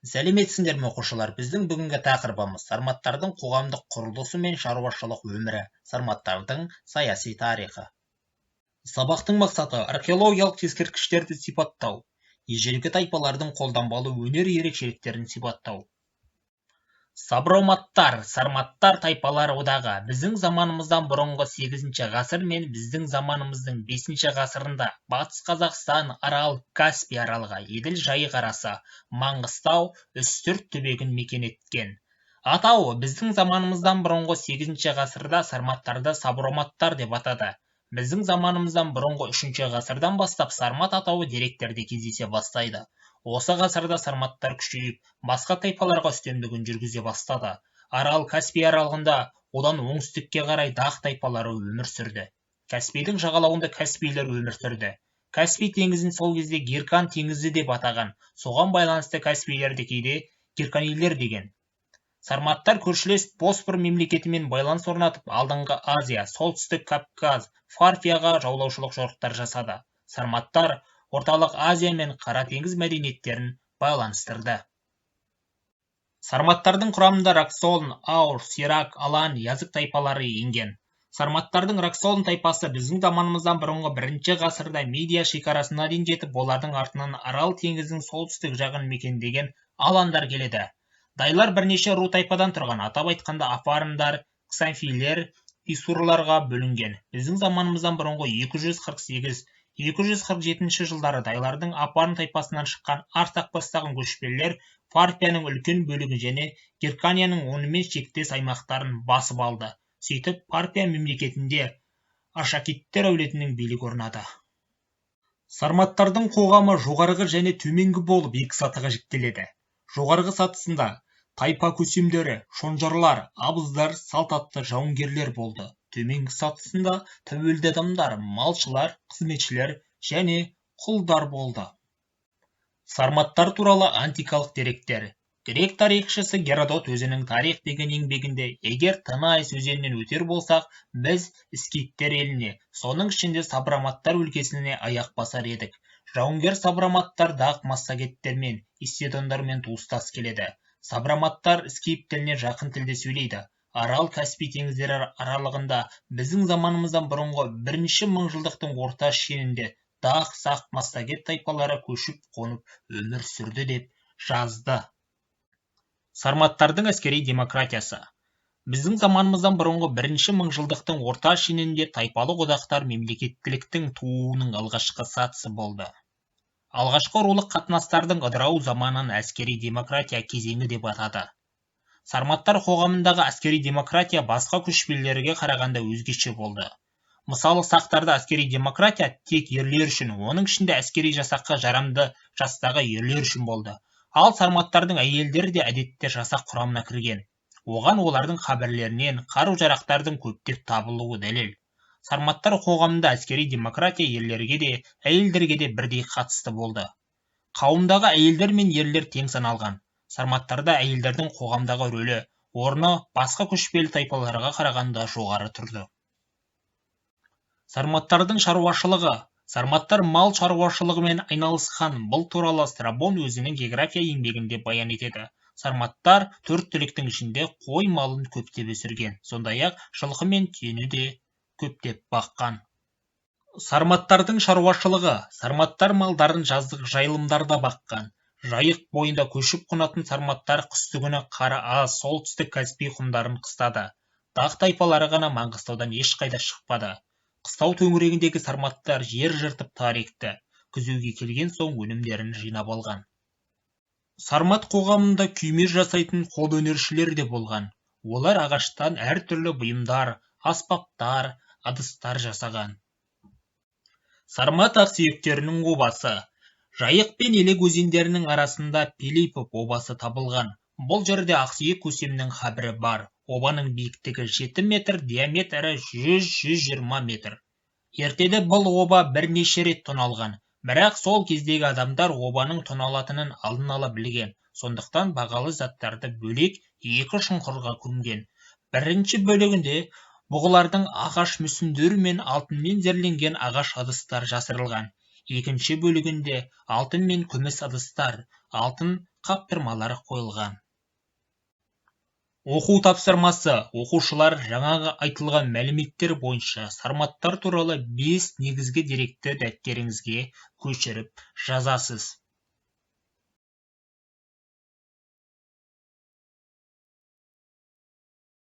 Сәлеметсіңдер ме оқушылар, біздің бүгінгі тақырыбымыз сарматтардың қоғамдық құрылысы мен шаруашылық өмірі, сарматтардың саяси тарихы. Сабақтың мақсаты археологиялық ескерткіштерді сипаттау, ежелгі тайпалардың қолданбалы өнер ерекшеліктерін сипаттау. Саброматтар, сарматтар тайпалар одағы біздің заманымыздан бұрынғы 8 ғасыр мен біздің заманымыздың 5 ғасырында Батыс Қазақстан, Арал, Каспий аралға, Еділ жайық арасы, Маңғыстау, үстірт түбегін мекен еткен. Атауы біздің заманымыздан бұрынғы 8 ғасырда сарматтарды саброматтар деп атады. Біздің заманымыздан бұрынғы 3 ғасырдан бастап сармат атауы деректерде кездесе бастайды. Осы ғасырда сарматтар күшейіп, басқа тайпаларға үстемдігін жүргізе бастады. Арал Каспий аралығында, одан оңтүстікке қарай дақ тайпалары өмір сүрді. Каспийдің жағалауында каспийлер өмір сүрді. Каспий теңізін сол кезде Геркан теңізі деп атаған, соған байланысты каспийлерді кейде герканилер деген. Сарматтар көршілес Босфор мемлекетімен байланыс орнатып, алдыңғы Азия, солтүстік Кавказ, Парфияға жаулаушылық жорықтар жасады. Сарматтар орталық Азия мен Қара теңіз мәдениеттерін байланыстырды. Сарматтардың құрамында Раксолн, Аур, Сирак, Алан, Язык тайпалары енген. Сарматтардың Раксолн тайпасы біздің заманымыздан бұрынғы 1 ғасырда Мидия шекарасына дейін жетіп, олардың артынан Арал теңізінің солтүстік жағын мекендеген аландар келеді. Дайлар бірнеше ру тайпадан тұрған, атап айтқанда апарындар, ксамфилер, исурларға бөлінген. Біздің заманымыздан бұрынғы 247 жылдары дайлардың апарын тайпасынан шыққан артақ бастаған көшпелілер Парфияның үлкен бөлігін және Герканияның онымен шектес аймақтарын басып алды. Сөйтіп, Парфия мемлекетінде Ашакиттер әулетінің билігі орнады. Сарматтардың қоғамы жоғарғы және төменгі болып екі сатыға жіктеледі. Жоғарғы сатысында тайпа көсемдері, шонжарлар, абыздар, салтатты жауынгерлер болды. Төменгі сатысында тәуелді адамдар, малшылар, қызметшілер және құлдар болды. Сарматтар туралы антикалық деректер. Грек тарихшысы Геродот өзінің тарих деген еңбегінде, егер Тынайс өзенінен өтер болсақ, біз Скиттер еліне, соның ішінде Саброматтар өлкесіне аяқ басар едік. Жауынгер Саброматтар дақ массагеттермен, исседондармен туыстас келеді. Саброматтар скиф тіліне жақын тілде сөйлейді. Арал Каспий теңіздері аралығында біздің заманымыздан бұрынғы 1 мыңжылдықтың орта шенінде дақ сақ массагет тайпалары көшіп қонып өмір сүрді деп жазды. Сарматтардың әскери демократиясы. Біздің заманымыздан бұрынғы 1 мыңжылдықтың орта шенінде тайпалық одақтар мемлекеттіліктің тууының алғашқы сатысы болды. Алғашқы рулық қатынастардың ыдырау заманын әскери демократия кезеңі деп атады. Сарматтар қоғамындағы әскери демократия басқа көшпелілерге қарағанда өзгеше болды. Мысалы, сақтарда әскери демократия тек ерлер үшін, оның ішінде әскери жасаққа жарамды жастағы ерлер үшін болды. Ал сарматтардың әйелдері де әдетте жасақ құрамына кірген. Оған олардың қабірлерінен қару-жарақтардың көптеп табылуы дәлел. Сарматтар қоғамында әскери демократия ерлерге де, әйелдерге де бірдей қатысты болды. Қауымдағы әйелдер мен ерлер тең саналған. Сарматтарда әйелдердің қоғамдағы рөлі, орны басқа көшпелі тайпаларға қарағанда жоғары тұрды. Сарматтардың шаруашылығы. Сарматтар мал шаруашылығымен айналысқан. Бұл туралы Страбон өзінің география еңбегінде баян етеді. Сарматтар 4 түліктің ішінде қой малын көптеп өсірген, сондай-ақ жылқы мен түйені де көптеп баққан. Сарматтардың шаруашылығы. Сарматтар малдарын жаздық жайылымдарда баққан. Жайық бойында көшіп қонатын сарматтар қыстыгүні қары аз солтүстік Каспий құмдарын қыстады. Дақ тайпалары ғана Маңғыстаудан ешқайда шықпады. Қыстау төңірегіндегі сарматтар жер жыртып тарихты, күзеуге келген соң өнімдерін жинап алған. Сармат қоғамында күйме жасайтын қол өнершілер де болған. Олар ағаштан әртүрлі бұйымдар, аспаптар, ыдыстар жасаған. Сармат ақсүйектерінің обасы. Жайық пен Елек өзендерінің арасында Пилипов обасы табылған. Бұл жерде ақсүйек көсемнің қабірі бар. Обаның биіктігі 7 метр, диаметрі 100-120 метр. Ертеде бұл оба бірнеше рет тоналған. Бірақ сол кездегі адамдар обаның тоналатынын алдын ала білген. Сондықтан бағалы заттарды бөлек 2 шұңқырға көмген. Бірінші бөлігінде бұғылардың ағаш мүсіндері мен алтынмен зерленген ағаш ыдыстар жасырылған. Екінші бөлігінде алтын мен күміс ыдыстар, алтын қаптырмалар қойылған. Оқу тапсырмасы. Оқушылар жаңағы айтылған мәліметтер бойынша сарматтар туралы 5 негізгі деректі дәптеріңізге көшіріп жазасыз.